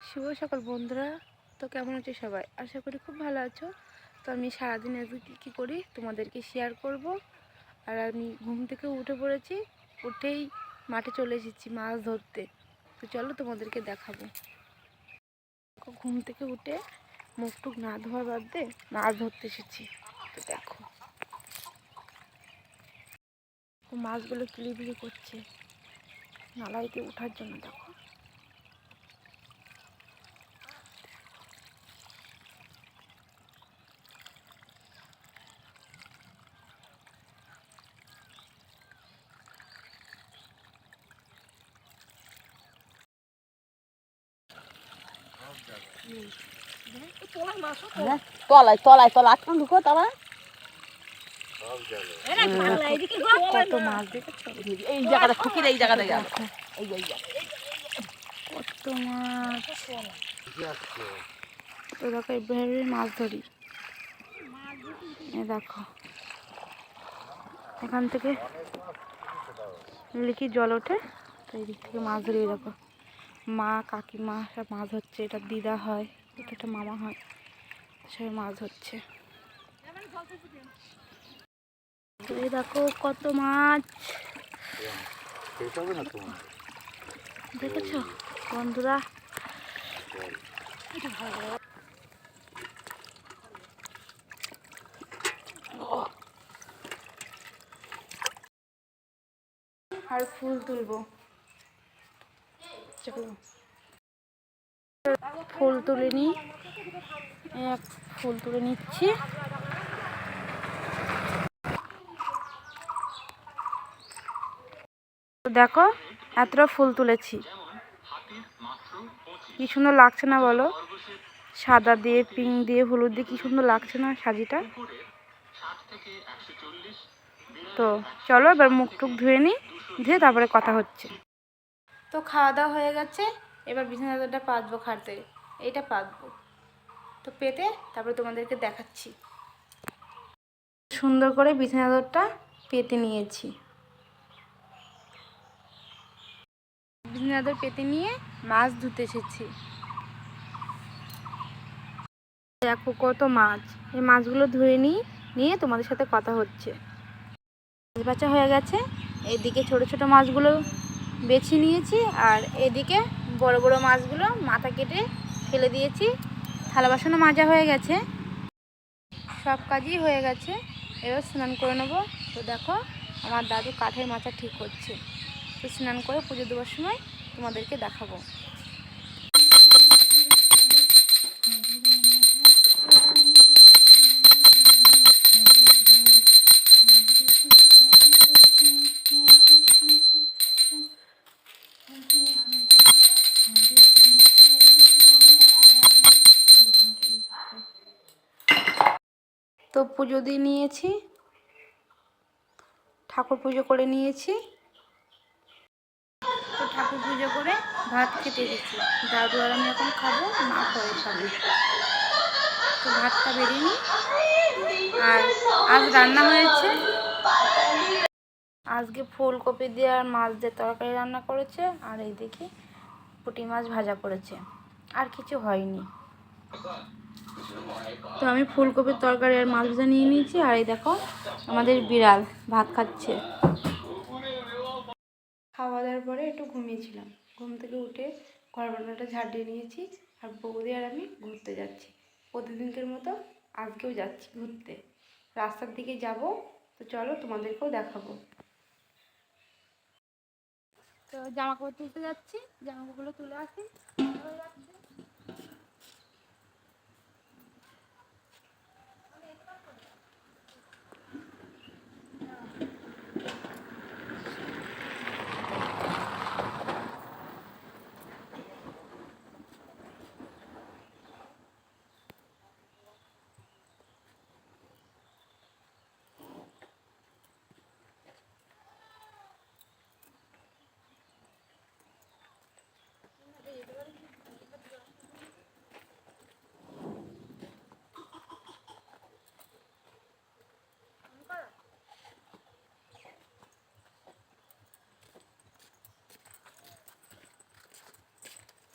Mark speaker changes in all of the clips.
Speaker 1: শুভ সকাল বন্ধুরা। তো কেমন আছো সবাই? আশা করি খুব ভালো আছো। তো আমি সারাদিন আজকে কী করি তোমাদেরকে শেয়ার করব। আর আমি ঘুম থেকে উঠে পড়েছি, উঠেই মাঠে চলে এসেছি মাছ ধরতে। তো চলো তোমাদেরকে দেখাবো। ঘুম থেকে উঠে মুখ টুক না ধোয়ার বাদ দিয়ে মাছ ধরতে এসেছি। তো দেখো মাছগুলো কিলিবিলি করছে নালাইতে ওঠার জন্য। দেখো
Speaker 2: তলায় তলায় তলা আটকান ঢুকো তারা
Speaker 1: কত মাছ দেখেছো?
Speaker 2: এই জায়গাটা ঠুকির এই জায়গাটা গেল
Speaker 1: কত মাছ। তো দেখো এভাবে মাছ ধরি। দেখো এখান থেকে লিখি জল ওঠে, তো এই দিক থেকে মাছ ধরি। দেখো মা কাকিমা সব মাছ হচ্ছে, এটা দিদা হয়, এটা একটা মামা হয়, সবাই মাছ হচ্ছে। তো এই দেখো কত মাছ দেখেছো বন্ধুরা। আর ফুল তুলবো, চলো ফুল তুলে নিই। এক ফুল তুলে নিচ্ছি। দেখো এতটা ফুল তুলেছি, কি সুন্দর লাগছে না বলো? সাদা দিয়ে পিঙ্ক দিয়ে হলুদ দিয়ে কি সুন্দর লাগছে না সাজিটা। তো চলো এবার মুখ টুক ধুয়ে নিই, ধুয়ে তারপরে কথা হচ্ছে। তো খাওয়া দাওয়া হয়ে গেছে, এবার বিছানা চাদরটা পাতবো, খাটতে এইটা পাতবো। তো পেতে তারপরে তোমাদেরকে দেখাচ্ছি। সুন্দর করে বিছানা চাদরটা পেতে নিয়েছি। বিছানা চাদর পেতে নিয়ে মাছ ধুতে এসেছি। দেখো কত মাছ, এই মাছগুলো ধুয়ে নিয়ে তোমাদের সাথে কথা হচ্ছে। মাছ বাছা হয়ে গেছে, এদিকে ছোট ছোট মাছগুলো বেছে নিয়েছি, আর এদিকে বড় বড় মাছগুলো মাথা কেটে ফেলে দিয়েছি। থালা বাসনও মাজা হয়ে গেছে, সব কাজই হয়ে গেছে। এবার স্নান করে নেবো। তো দেখো আমার দাদু কাঠের মাচা ঠিক করছে। তো স্নান করে পুজো দেওয়ার সময় তোমাদেরকে দেখাবো। তো পুজো দিয়ে নিয়েছি, ঠাকুর পুজো করে নিয়েছি। তো ঠাকুর পুজো করে ভাত খেতে এসেছি। দাদু আর আমি এখন খাবো, মা পরে খাবে। তো ভাতটা বেরিয়ে নিই। আর আজ রান্না হয়েছে, আজকে ফুলকপি দিয়ে আর মাছ দিয়ে তরকারি রান্না করেছে, আর এই দেখি পুঁটি মাছ ভাজা করেছে, আর কিছু হয়নি। তো আমি ফুলকপির তরকারি আর মাছ ভাজা নিয়ে নিয়েছি। আর এই দেখো আমাদের বিড়াল ভাত খাচ্ছে। খাওয়া দাওয়ার পরে একটু ঘুমিয়েছিলাম, ঘুম থেকে উঠে ঘর বারান্দাটা ঝাড় দিয়ে নিয়েছি। আর বৌদি আর আমি ঘুরতে যাচ্ছি, প্রতিদিনকের মতো আজকেও যাচ্ছি ঘুরতে। রাস্তার দিকে যাব, তো চলো তোমাদেরকেও দেখাবো। তো জামা কাপড় তুলতে যাচ্ছি, জামা কাপড়গুলো তুলে আসি।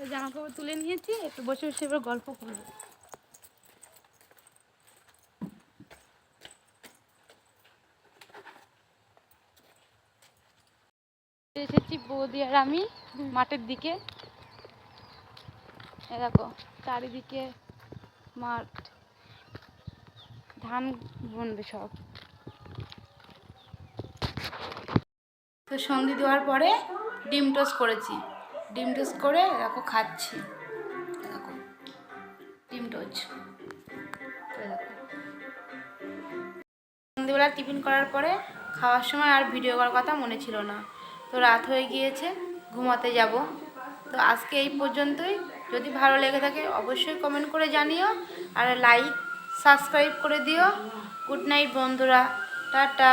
Speaker 1: তো জামা কাপড় তুলে নিয়েছি, একটু বসে বসে এবার গল্প করবো। এসেছি বৌদি আর আমি মাঠের দিকে। এ দেখো চারিদিকে মাঠ, ধান বুনবে সব। তো সন্ধি দেওয়ার পরে ডিম টোস্ট করেছি, ডিম টোস্ট করে দেখো খাচ্ছি। দেখো ডিম টোস্ট। সন্ধ্যেবেলা টিফিন করার পরে খাওয়ার সময় আর ভিডিও করার কথা মনে ছিল না, তো রাত হয়ে গিয়েছে, ঘুমাতে যাব। তো আজকে এই পর্যন্তই। যদি ভালো লেগে থাকে অবশ্যই কমেন্ট করে জানিও, আর লাইক সাবস্ক্রাইব করে দিও। গুড নাইট বন্ধুরা, টাটা।